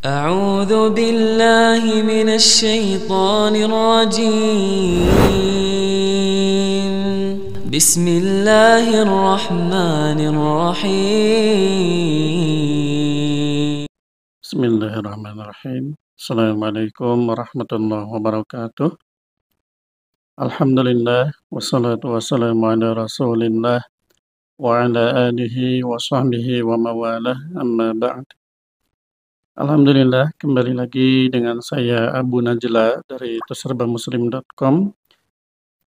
أعوذ بالله من الشيطان الرجيم بسم الله الرحمن الرحيم Bismillahirrahmanirrahim. Assalamualaikum warahmatullahi wabarakatuh. Alhamdulillah wassalatu wassalamu ala Rasulillah wa ala alihi wa sahbihi wa mawalah amma ba'd. Alhamdulillah kembali lagi dengan saya Abu Najla dari @serbamuslim.com.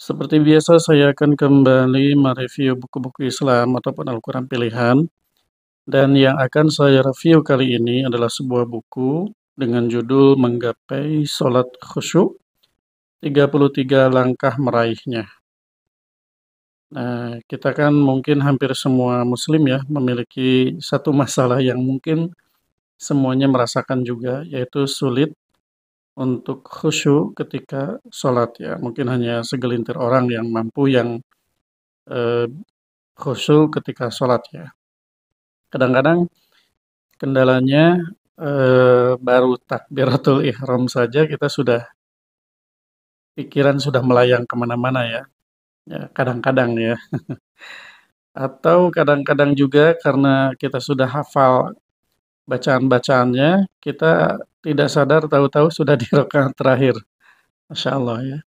Seperti biasa saya akan kembali mereview buku-buku Islam ataupun Al-Quran pilihan. Dan yang akan saya review kali ini adalah sebuah buku dengan judul Menggapai Sholat Khusyuk, 33 Langkah Meraihnya. Nah, kita kan mungkin hampir semua muslim ya memiliki satu masalah yang mungkin semuanya merasakan juga, yaitu sulit untuk khusyuk ketika sholat ya. Mungkin hanya segelintir orang yang mampu yang eh, khusyuk ketika sholat ya. Kadang-kadang kendalanya baru takbiratul ihram saja kita pikiran sudah melayang kemana-mana ya. Ya, kadang-kadang ya. Atau kadang-kadang juga karena kita sudah hafal bacaan-bacaannya, kita tidak sadar tahu-tahu sudah di rakaat terakhir. Masya Allah ya.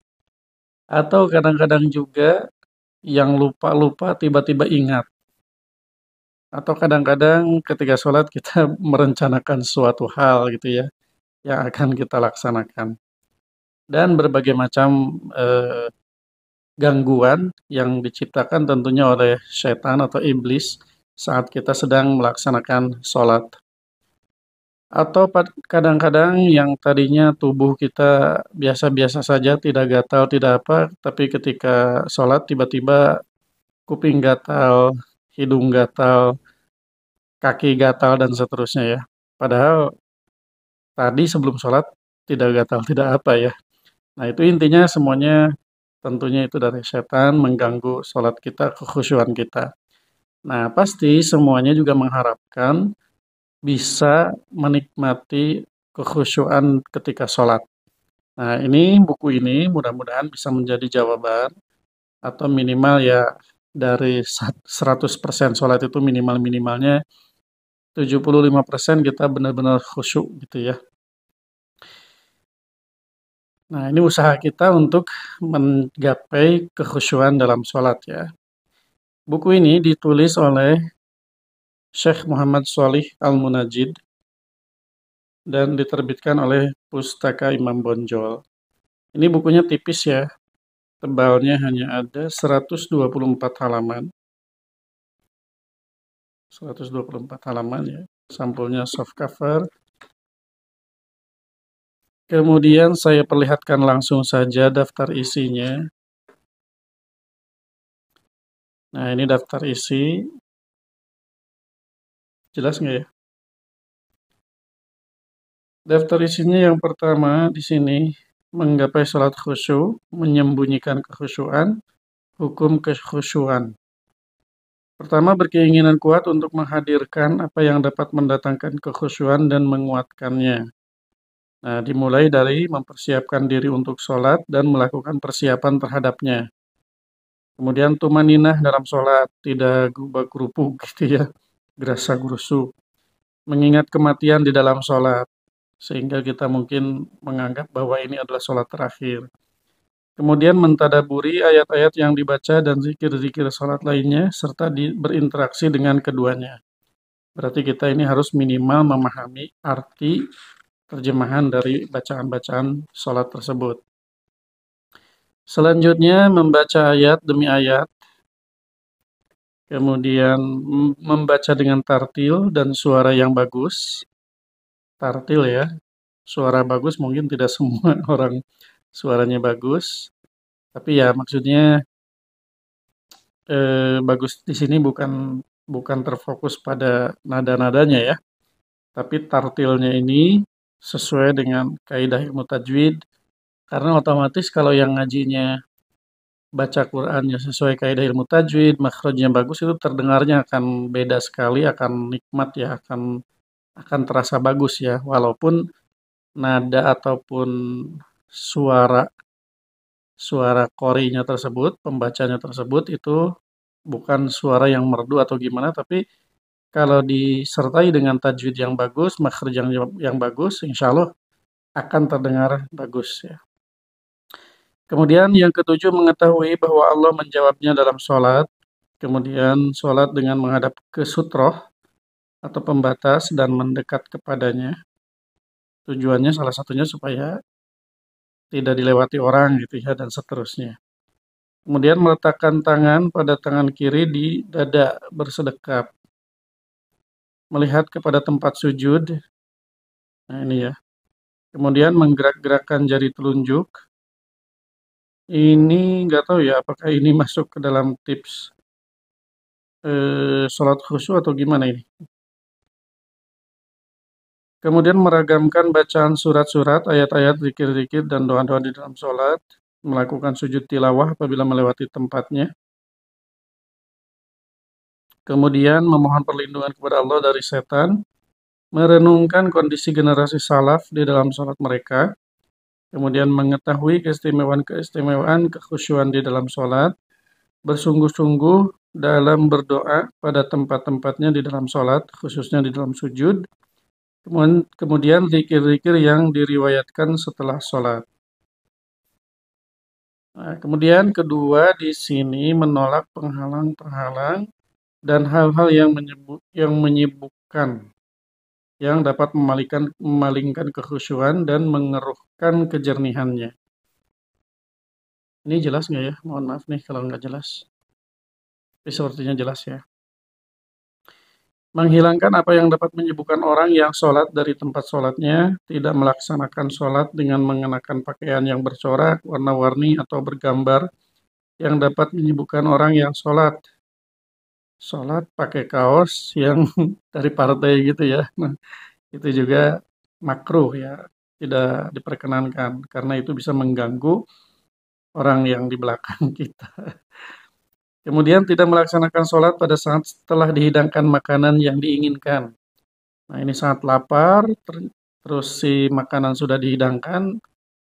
Atau kadang-kadang juga yang lupa-lupa tiba-tiba ingat. Atau kadang-kadang ketika sholat kita merencanakan suatu hal gitu ya, yang akan kita laksanakan. Dan berbagai macam gangguan yang diciptakan tentunya oleh setan atau iblis saat kita sedang melaksanakan sholat. Atau kadang-kadang yang tadinya tubuh kita biasa-biasa saja, tidak gatal, tidak apa, tapi ketika sholat tiba-tiba kuping gatal, hidung gatal, kaki gatal, dan seterusnya ya. Padahal tadi sebelum sholat tidak gatal, tidak apa ya. Nah itu intinya semuanya tentunya itu dari setan mengganggu sholat kita, kekhusyuan kita. Nah pasti semuanya juga mengharapkan bisa menikmati kekhusyuan ketika sholat. Nah ini buku ini mudah-mudahan bisa menjadi jawaban atau minimal ya dari 100% sholat itu minimal-minimalnya 75% kita benar-benar khusyuk gitu ya. Nah, ini usaha kita untuk menggapai kekhusyuan dalam sholat ya. Buku ini ditulis oleh Syekh Muhammad Shalih Al-Munajjid dan diterbitkan oleh Pustaka Imam Bonjol. Ini bukunya tipis ya, tebalnya hanya ada 124 halaman. 124 halaman ya, sampulnya soft cover. Kemudian saya perlihatkan langsung saja daftar isinya. Nah, ini daftar isi. Jelas nggak ya? Daftar isinya yang pertama di sini, menggapai sholat khusyuk, menyembunyikan kekhusyuan, hukum kekhusyuan. Pertama, berkeinginan kuat untuk menghadirkan apa yang dapat mendatangkan kekhusyuan dan menguatkannya. Nah, dimulai dari mempersiapkan diri untuk sholat dan melakukan persiapan terhadapnya. Kemudian tumaninah dalam sholat, tidak gubak-gerupuk gitu ya, gerasa-gerusu. Mengingat kematian di dalam sholat, sehingga kita mungkin menganggap bahwa ini adalah sholat terakhir. Kemudian mentadaburi ayat-ayat yang dibaca dan zikir-zikir sholat lainnya, serta berinteraksi dengan keduanya. Berarti kita ini harus minimal memahami arti terjemahan dari bacaan-bacaan sholat tersebut. Selanjutnya membaca ayat demi ayat, kemudian membaca dengan tartil dan suara yang bagus. Tartil ya, suara bagus mungkin tidak semua orang suaranya bagus, tapi ya maksudnya bagus di sini bukan terfokus pada nada-nadanya ya, tapi tartilnya ini sesuai dengan kaidah ilmu tajwid, karena otomatis kalau yang ngajinya baca Qur'annya sesuai kaidah ilmu tajwid, makhrajnya bagus, itu terdengarnya akan beda sekali, akan nikmat ya, akan akan terasa bagus ya, walaupun nada ataupun suara suara qorinya tersebut, pembacanya tersebut itu bukan suara yang merdu atau gimana, tapi kalau disertai dengan tajwid yang bagus, makhraj yang bagus, insya Allah akan terdengar bagus ya. Kemudian yang ketujuh, mengetahui bahwa Allah menjawabnya dalam sholat. Kemudian sholat dengan menghadap ke sutroh atau pembatas dan mendekat kepadanya. Tujuannya salah satunya supaya tidak dilewati orang gitu ya, dan seterusnya. Kemudian meletakkan tangan pada tangan kiri di dada bersedekap. Melihat kepada tempat sujud. Nah ini ya. Kemudian menggerak-gerakkan jari telunjuk. Ini nggak tahu ya apakah ini masuk ke dalam tips sholat khusyuk atau gimana ini. Kemudian meragamkan bacaan surat-surat, ayat-ayat, zikir-zikir, dan doa-doa di dalam sholat. Melakukan sujud tilawah apabila melewati tempatnya. Kemudian memohon perlindungan kepada Allah dari setan. Merenungkan kondisi generasi salaf di dalam sholat mereka. Kemudian mengetahui keistimewaan kekhusyuan di dalam sholat. Bersungguh-sungguh dalam berdoa pada tempat-tempatnya di dalam sholat, khususnya di dalam sujud. Kemudian zikir-zikir yang diriwayatkan setelah sholat. Nah, kemudian kedua di sini menolak penghalang-penghalang dan hal-hal yang menyibukkan yang dapat memalingkan kekhusyuan dan mengeruhkan kejernihannya. Ini jelas nggak ya? Mohon maaf nih kalau nggak jelas. Tapi sepertinya jelas ya. Menghilangkan apa yang dapat menyibukkan orang yang sholat dari tempat sholatnya, tidak melaksanakan sholat dengan mengenakan pakaian yang bercorak, warna-warni, atau bergambar, yang dapat menyibukkan orang yang sholat. Sholat pakai kaos yang dari partai gitu ya. Nah, itu juga makruh ya, tidak diperkenankan, karena itu bisa mengganggu orang yang di belakang kita. Kemudian tidak melaksanakan sholat pada saat setelah dihidangkan makanan yang diinginkan. Nah ini saat lapar, terus si makanan sudah dihidangkan,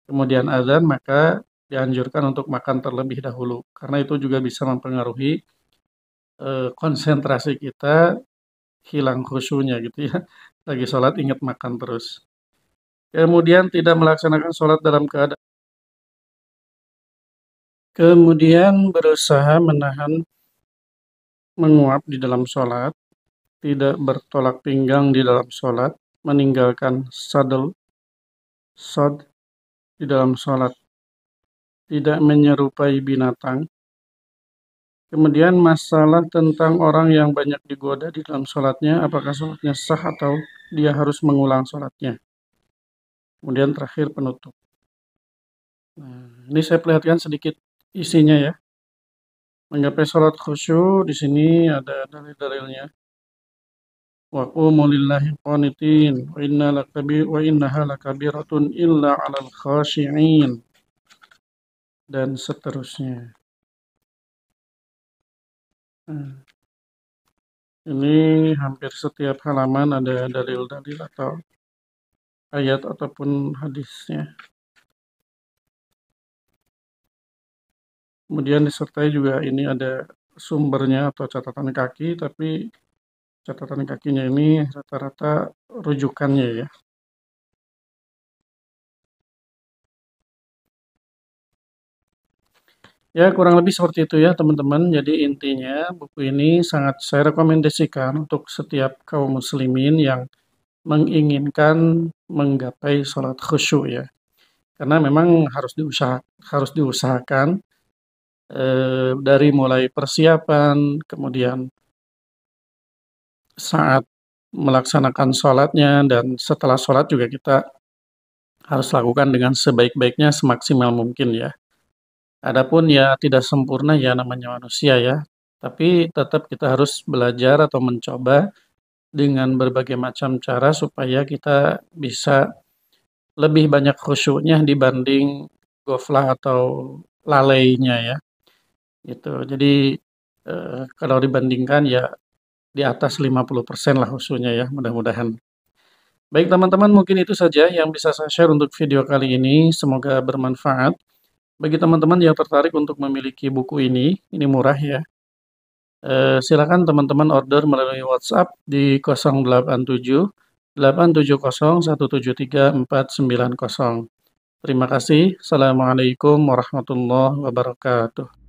kemudian azan, maka dianjurkan untuk makan terlebih dahulu. Karena itu juga bisa mempengaruhi konsentrasi kita, hilang khusyunya gitu ya. Lagi sholat ingat makan terus. Kemudian tidak melaksanakan sholat dalam keadaan. Kemudian berusaha menahan menguap di dalam sholat, tidak bertolak pinggang di dalam sholat, meninggalkan sod di dalam sholat, tidak menyerupai binatang. Kemudian masalah tentang orang yang banyak digoda di dalam sholatnya, apakah sholatnya sah atau dia harus mengulang sholatnya. Kemudian terakhir penutup. Nah, ini saya perlihatkan sedikit isinya ya. Menggapai sholat khusyuk, di sini ada dalil-dalilnya. Wa qumu lillahi qanitin wa innaha lakabiratun illa 'alal khashi'in, dan seterusnya. Ini hampir setiap halaman ada dalil-dalil atau ayat ataupun hadisnya. Kemudian disertai juga ini ada sumbernya atau catatan kaki, tapi catatan kakinya ini rata-rata rujukannya ya. Ya, kurang lebih seperti itu ya teman-teman. Jadi intinya buku ini sangat saya rekomendasikan untuk setiap kaum muslimin yang menginginkan menggapai sholat khusyuk ya. Karena memang harus diusahakan dari mulai persiapan, kemudian saat melaksanakan sholatnya, dan setelah sholat juga kita harus lakukan dengan sebaik-baiknya, semaksimal mungkin ya. Adapun ya tidak sempurna ya, namanya manusia ya. Tapi tetap kita harus belajar atau mencoba dengan berbagai macam cara supaya kita bisa lebih banyak khusyuknya dibanding goflah atau lalainya ya. Gitu. Jadi kalau dibandingkan ya di atas 50% lah khusyuknya ya, mudah-mudahan. Baik teman-teman, mungkin itu saja yang bisa saya share untuk video kali ini. Semoga bermanfaat. Bagi teman-teman yang tertarik untuk memiliki buku ini murah ya. Silakan teman-teman order melalui WhatsApp di 087 870 173 490. Terima kasih. Assalamualaikum warahmatullahi wabarakatuh.